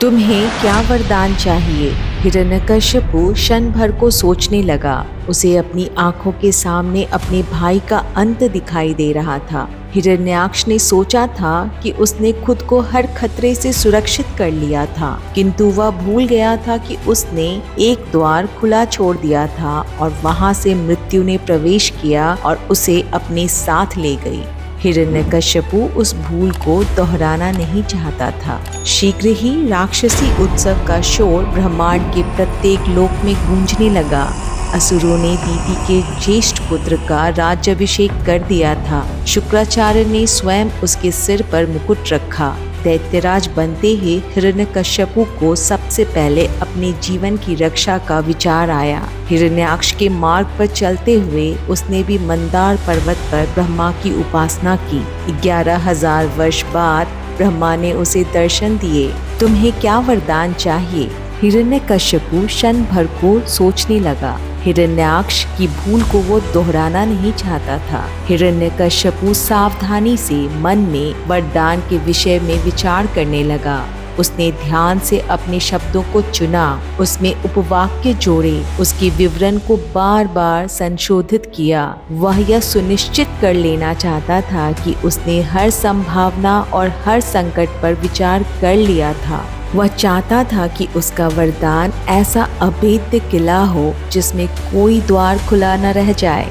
तुम्हें क्या वरदान चाहिए? हिरण्यकश्यपु क्षण भर को सोचने लगा। उसे अपनी आंखों के सामने अपने भाई का अंत दिखाई दे रहा था। हिरण्याक्ष ने सोचा था कि उसने खुद को हर खतरे से सुरक्षित कर लिया था, किंतु वह भूल गया था कि उसने एक द्वार खुला छोड़ दिया था और वहां से मृत्यु ने प्रवेश किया और उसे अपने साथ ले गई। हिरण्यकश्यपु उस भूल को दोहराना नहीं चाहता था। शीघ्र ही राक्षसी उत्सव का शोर ब्रह्मांड के प्रत्येक लोक में गूंजने लगा। असुरों ने दीति के ज्येष्ठ पुत्र का राज्याभिषेक कर दिया था। शुक्राचार्य ने स्वयं उसके सिर पर मुकुट रखा। दैत्यराज बनते ही हिरण्यकश्यपु को सबसे पहले अपने जीवन की रक्षा का विचार आया। हिरण्याक्ष के मार्ग पर चलते हुए उसने भी मंदार पर्वत पर ब्रह्मा की उपासना की। 11,000 वर्ष बाद ब्रह्मा ने उसे दर्शन दिए। तुम्हें क्या वरदान चाहिए? हिरण्यकश्यपु क्षण भर को सोचने लगा। हिरण्याक्ष की भूल को वो दोहराना नहीं चाहता था। हिरण्यकश्यपु सावधानी से मन में वरदान के विषय में विचार करने लगा। उसने ध्यान से अपने शब्दों को चुना, उसमें उपवाक्य जोड़े, उसके विवरण को बार बार संशोधित किया। वह यह सुनिश्चित कर लेना चाहता था कि उसने हर संभावना और हर संकट पर विचार कर लिया था। वह चाहता था कि उसका वरदान ऐसा अभेद्य किला हो जिसमें कोई द्वार खुला न रह जाए।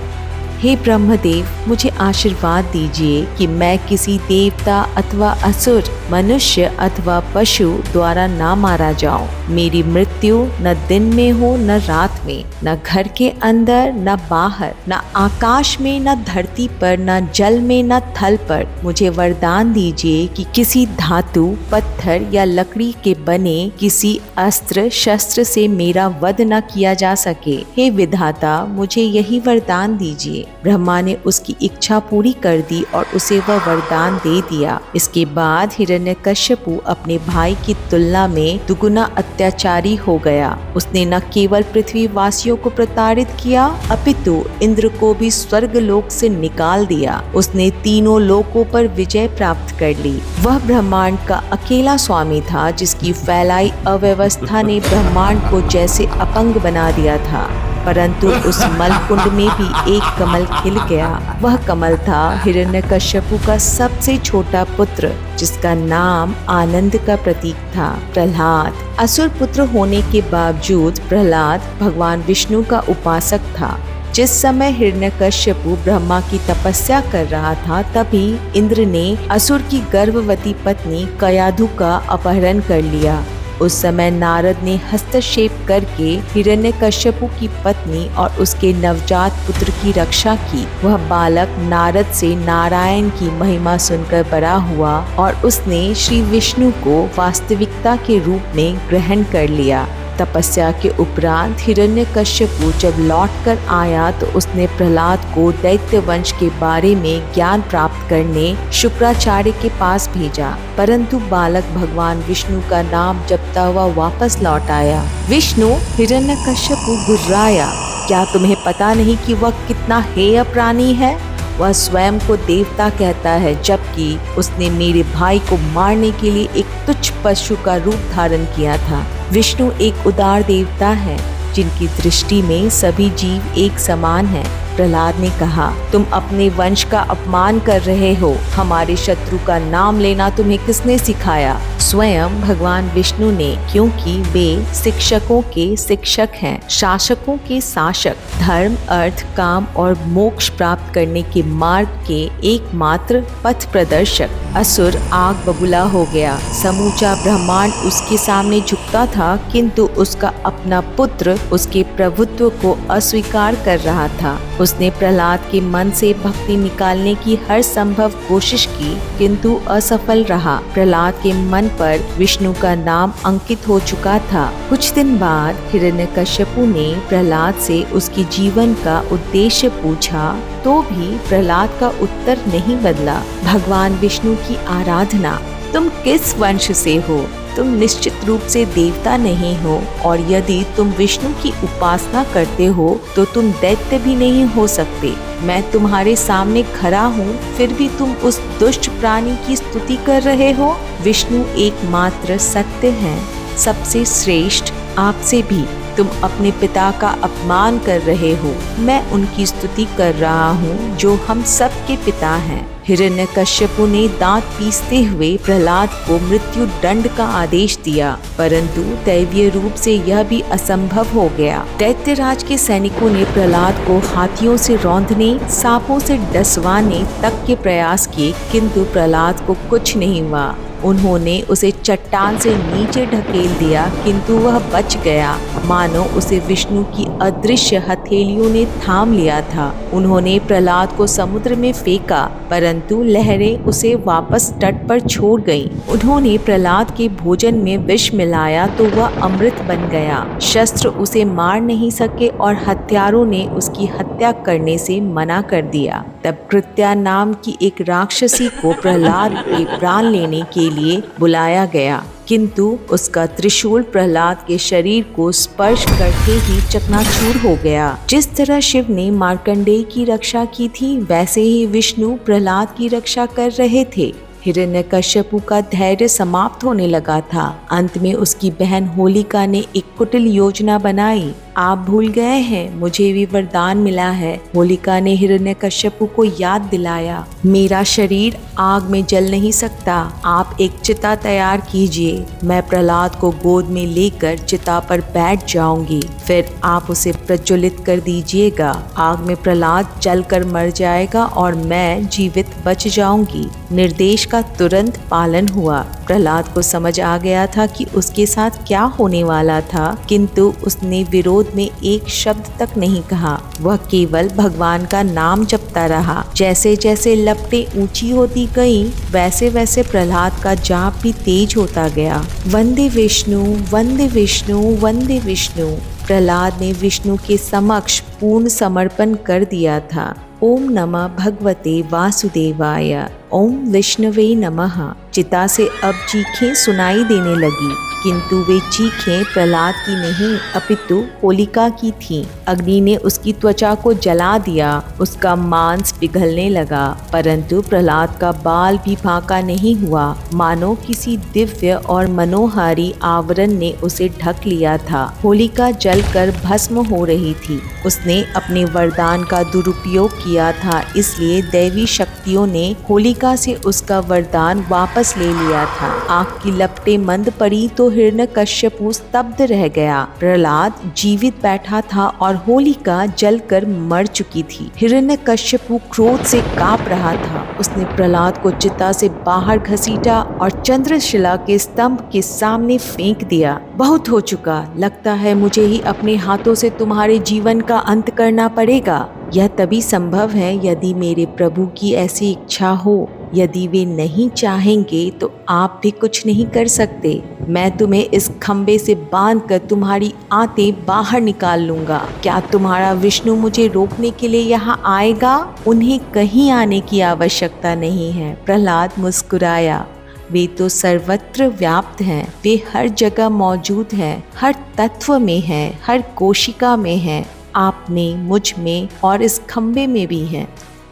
हे ब्रह्मदेव, मुझे आशीर्वाद दीजिए कि मैं किसी देवता अथवा असुर, मनुष्य अथवा पशु द्वारा ना मारा जाऊं। मेरी मृत्यु न दिन में हो न रात में, न घर के अंदर न बाहर, न आकाश में न धरती पर, न जल में न थल पर। मुझे वरदान दीजिए कि किसी धातु, पत्थर या लकड़ी के बने किसी अस्त्र शस्त्र से मेरा वध न किया जा सके। हे विधाता, मुझे यही वरदान दीजिए। ब्रह्मा ने उसकी इच्छा पूरी कर दी और उसे वह वरदान दे दिया। इसके बाद हिरण्यकश्यपु अपने भाई की तुलना में दुगुना अत्याचारी हो गया। उसने न केवल पृथ्वी वासियों को प्रताड़ित किया, अपितु इंद्र को भी स्वर्ग लोक से निकाल दिया। उसने तीनों लोकों पर विजय प्राप्त कर ली। वह ब्रह्मांड का अकेला स्वामी था जिसकी फैलाई अव्यवस्था ने ब्रह्मांड को जैसे अपंग बना दिया था। परंतु उस मलकुंड में भी एक कमल खिल गया। वह कमल था हिरण्यकश्यपु का सबसे छोटा पुत्र, जिसका नाम आनंद का प्रतीक था, प्रहलाद। असुर पुत्र होने के बावजूद प्रहलाद भगवान विष्णु का उपासक था। जिस समय हिरण्यकश्यपु ब्रह्मा की तपस्या कर रहा था, तभी इंद्र ने असुर की गर्भवती पत्नी कयाधु का अपहरण कर लिया। उस समय नारद ने हस्तक्षेप करके हिरण्यकश्यपु की पत्नी और उसके नवजात पुत्र की रक्षा की। वह बालक नारद से नारायण की महिमा सुनकर बड़ा हुआ और उसने श्री विष्णु को वास्तविकता के रूप में ग्रहण कर लिया। तपस्या के उपरांत हिरण्यकश्यपु जब लौटकर आया तो उसने प्रहलाद को दैत्य वंश के बारे में ज्ञान प्राप्त करने शुक्राचार्य के पास भेजा, परंतु बालक भगवान विष्णु का नाम जपता हुआ वापस लौट आया। विष्णु हिरण्यकश्यपु गुर्राया, क्या तुम्हें पता नहीं कि वह कितना हेय प्राणी है? वह स्वयं को देवता कहता है, जबकि उसने मेरे भाई को मारने के लिए एक तुच्छ पशु का रूप धारण किया था। विष्णु एक उदार देवता है जिनकी दृष्टि में सभी जीव एक समान हैं। प्रहलाद ने कहा, तुम अपने वंश का अपमान कर रहे हो। हमारे शत्रु का नाम लेना तुम्हें किसने सिखाया? स्वयं भगवान विष्णु ने, क्योंकि वे शिक्षकों के शिक्षक हैं, शासकों के शासक, धर्म, अर्थ, काम और मोक्ष प्राप्त करने के मार्ग के एकमात्र पथ प्रदर्शक। असुर आग बबूला हो गया। समूचा ब्रह्मांड उसके सामने झुकता था, किंतु उसका अपना पुत्र उसके प्रभुत्व को अस्वीकार कर रहा था। उसने प्रहलाद के मन से भक्ति निकालने की हर संभव कोशिश की, किंतु असफल रहा। प्रहलाद के मन पर विष्णु का नाम अंकित हो चुका था। कुछ दिन बाद हिरण्यकश्यपु ने प्रहलाद से उसके जीवन का उद्देश्य पूछा, तो भी प्रहलाद का उत्तर नहीं बदला। भगवान विष्णु की आराधना। तुम किस वंश से हो? तुम निश्चित रूप से देवता नहीं हो, और यदि तुम विष्णु की उपासना करते हो तो तुम दैत्य भी नहीं हो सकते। मैं तुम्हारे सामने खड़ा हूँ, फिर भी तुम उस दुष्ट प्राणी की स्तुति कर रहे हो। विष्णु एकमात्र सत्य हैं। सबसे श्रेष्ठ आपसे भी तुम अपने पिता का अपमान कर रहे हो। मैं उनकी स्तुति कर रहा हूँ जो हम सब के पिता हैं। हिरण्यकश्यपु ने दांत पीसते हुए प्रहलाद को मृत्यु दंड का आदेश दिया, परंतु दैवीय रूप से यह भी असंभव हो गया। दैत्यराज के सैनिकों ने प्रहलाद को हाथियों से रौंदने, सांपों से डसवाने तक के प्रयास किए, किंतु प्रहलाद को कुछ नहीं हुआ। उन्होंने उसे चट्टान से नीचे ढकेल दिया, किंतु वह बच गया, मानो उसे विष्णु की अदृश्य हथेलियों ने थाम लिया था। उन्होंने प्रहलाद को समुद्र में फेंका, परंतु लहरें उसे वापस तट पर छोड़ गईं। उन्होंने प्रहलाद के भोजन में विष मिलाया तो वह अमृत बन गया। शस्त्र उसे मार नहीं सके और हत्यारों ने उसकी हत्या करने से मना कर दिया। तब कृत्या नाम की एक राक्षसी को प्रहलाद के प्राण लेने के लिए बुलाया गया, किंतु उसका त्रिशूल प्रहलाद के शरीर को स्पर्श करते ही चकनाचूर हो गया। जिस तरह शिव ने मार्कंडेय की रक्षा की थी, वैसे ही विष्णु प्रहलाद की रक्षा कर रहे थे। हिरण्यकश्यपु का धैर्य समाप्त होने लगा था। अंत में उसकी बहन होलिका ने एक कुटिल योजना बनाई। आप भूल गए हैं, मुझे भी वरदान मिला है। होलिका ने हिरण्यकश्यपु को याद दिलाया, मेरा शरीर आग में जल नहीं सकता। आप एक चिता तैयार कीजिए, मैं प्रहलाद को गोद में लेकर चिता पर बैठ जाऊंगी, फिर आप उसे प्रज्वलित कर दीजिएगा। आग में प्रहलाद जलकर मर जाएगा और मैं जीवित बच जाऊंगी। निर्देश का तुरंत पालन हुआ। प्रहलाद को समझ आ गया था कि उसके साथ क्या होने वाला था, किंतु उसने विरोध में एक शब्द तक नहीं कहा। वह केवल भगवान का नाम जपता रहा। जैसे जैसे लपटें ऊंची होती गईं, वैसे वैसे प्रहलाद का जाप भी तेज होता गया। वंदे विष्णु, वंदे विष्णु, वंदे विष्णु। प्रहलाद ने विष्णु के समक्ष पूर्ण समर्पण कर दिया था। ओम नमः भगवते वासुदेवाय, ओम विष्णवे नमः। चिता से अब चीखें सुनाई देने लगी, किंतु वे चीखें प्रहलाद की नहीं अपितु होलिका की थीं। अग्नि ने उसकी त्वचा को जला दिया, उसका मांस पिघलने लगा, परंतु प्रहलाद का बाल भी फांका नहीं हुआ, मानो किसी दिव्य और मनोहारी आवरण ने उसे ढक लिया था। होलिका जलकर भस्म हो रही थी। उसने अपने वरदान का दुरुपयोग किया था, इसलिए दैवी शक्तियों ने होलिका से उसका वरदान वापस ले लिया था। आग की लपटें मंद पड़ी तो हिरण्यकश्यपु स्तब्ध रह गया। प्रहलाद जीवित बैठा था और होलिका जलकर मर चुकी थी। हिरण्यकश्यपु क्रोध से कांप रहा था। उसने प्रहलाद को चिता से बाहर घसीटा और चंद्रशिला के स्तंभ के सामने फेंक दिया। बहुत हो चुका, लगता है मुझे ही अपने हाथों से तुम्हारे जीवन का अंत करना पड़ेगा। यह तभी संभव है यदि मेरे प्रभु की ऐसी इच्छा हो। यदि वे नहीं चाहेंगे तो आप भी कुछ नहीं कर सकते। मैं तुम्हें इस खंबे से बांधकर तुम्हारी आंतें बाहर निकाल लूंगा। क्या तुम्हारा विष्णु मुझे रोकने के लिए यहाँ आएगा? उन्हें कहीं आने की आवश्यकता नहीं है। प्रहलाद मुस्कुराया। वे तो सर्वत्र व्याप्त हैं, वे हर जगह मौजूद हैं, हर तत्व में हैं, हर कोशिका में हैं। आप में, मुझ में और इस खंबे में भी हैं।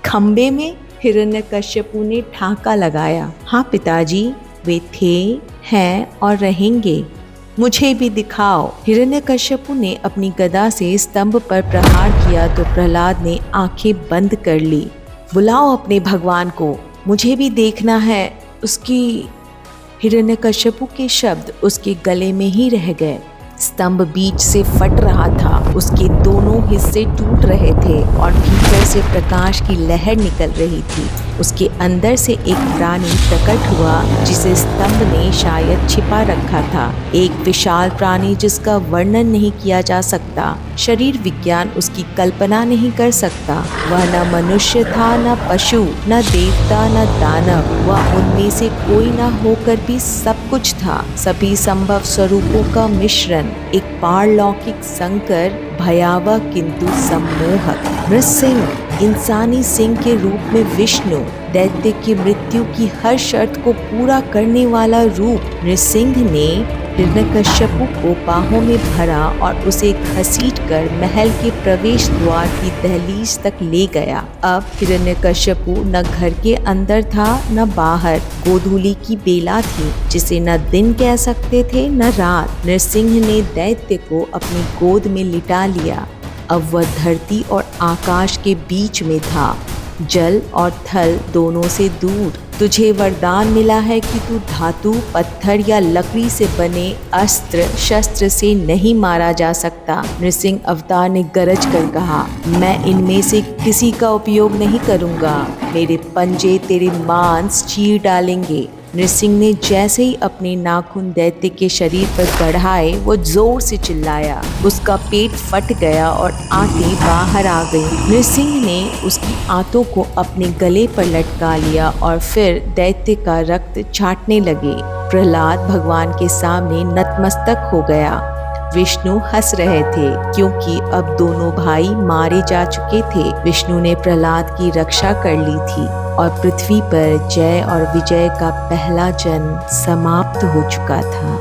खंबे में? हिरण्यकश्यपु ने ठाका लगाया। हाँ पिताजी, वे थे, हैं और रहेंगे। मुझे भी दिखाओ। हिरण्यकश्यपु ने अपनी गदा से स्तंभ पर प्रहार किया तो प्रहलाद ने आंखें बंद कर ली। बुलाओ अपने भगवान को, मुझे भी देखना है उसकी। हिरण्यकश्यपु के शब्द उसके गले में ही रह गए। स्तंभ बीच से फट रहा था, उसके दोनों हिस्से टूट रहे थे और भीतर से प्रकाश की लहर निकल रही थी। उसके अंदर से एक प्राणी प्रकट हुआ जिसे स्तंभ ने शायद छिपा रखा था। एक विशाल प्राणी जिसका वर्णन नहीं किया जा सकता। शरीर विज्ञान उसकी कल्पना नहीं कर सकता। वह न मनुष्य था, न पशु, न देवता, न दानव। वह उनमें से कोई न होकर भी सब कुछ था। सभी संभव स्वरूपों का मिश्रण, एक पारलौकिक संकर, भयावह किंतु सम्मोहक। नृसिंह इंसानी सिंह के रूप में विष्णु, दैत्य की मृत्यु की हर शर्त को पूरा करने वाला रूप। नृसिंह ने हिरण्यकश्यपु को बाहों में भरा और उसे घसीटकर महल के प्रवेश द्वार की दहलीज तक ले गया। अब हिरण्यकश्यपु न घर के अंदर था न बाहर। गोधूली की बेला थी जिसे न दिन कह सकते थे न रात। नृसिंह ने दैत्य को अपनी गोद में लिटा लिया। अब वह धरती और आकाश के बीच में था, जल और थल दोनों से दूर। तुझे वरदान मिला है कि तू धातु, पत्थर या लकड़ी से बने अस्त्र शस्त्र से नहीं मारा जा सकता। नृसिंह अवतार ने गरज कर कहा, मैं इनमें से किसी का उपयोग नहीं करूंगा। मेरे पंजे तेरे मांस चीर डालेंगे। नृसिंह ने जैसे ही अपने नाखून दैत्य के शरीर पर बढ़ाए, वो जोर से चिल्लाया। उसका पेट फट गया और आंतें बाहर आ गईं। नृसिंह ने उसकी आंतों को अपने गले पर लटका लिया और फिर दैत्य का रक्त चाटने लगे। प्रहलाद भगवान के सामने नतमस्तक हो गया। विष्णु हंस रहे थे क्योंकि अब दोनों भाई मारे जा चुके थे। विष्णु ने प्रहलाद की रक्षा कर ली थी और पृथ्वी पर जय और विजय का पहला जन्म समाप्त हो चुका था।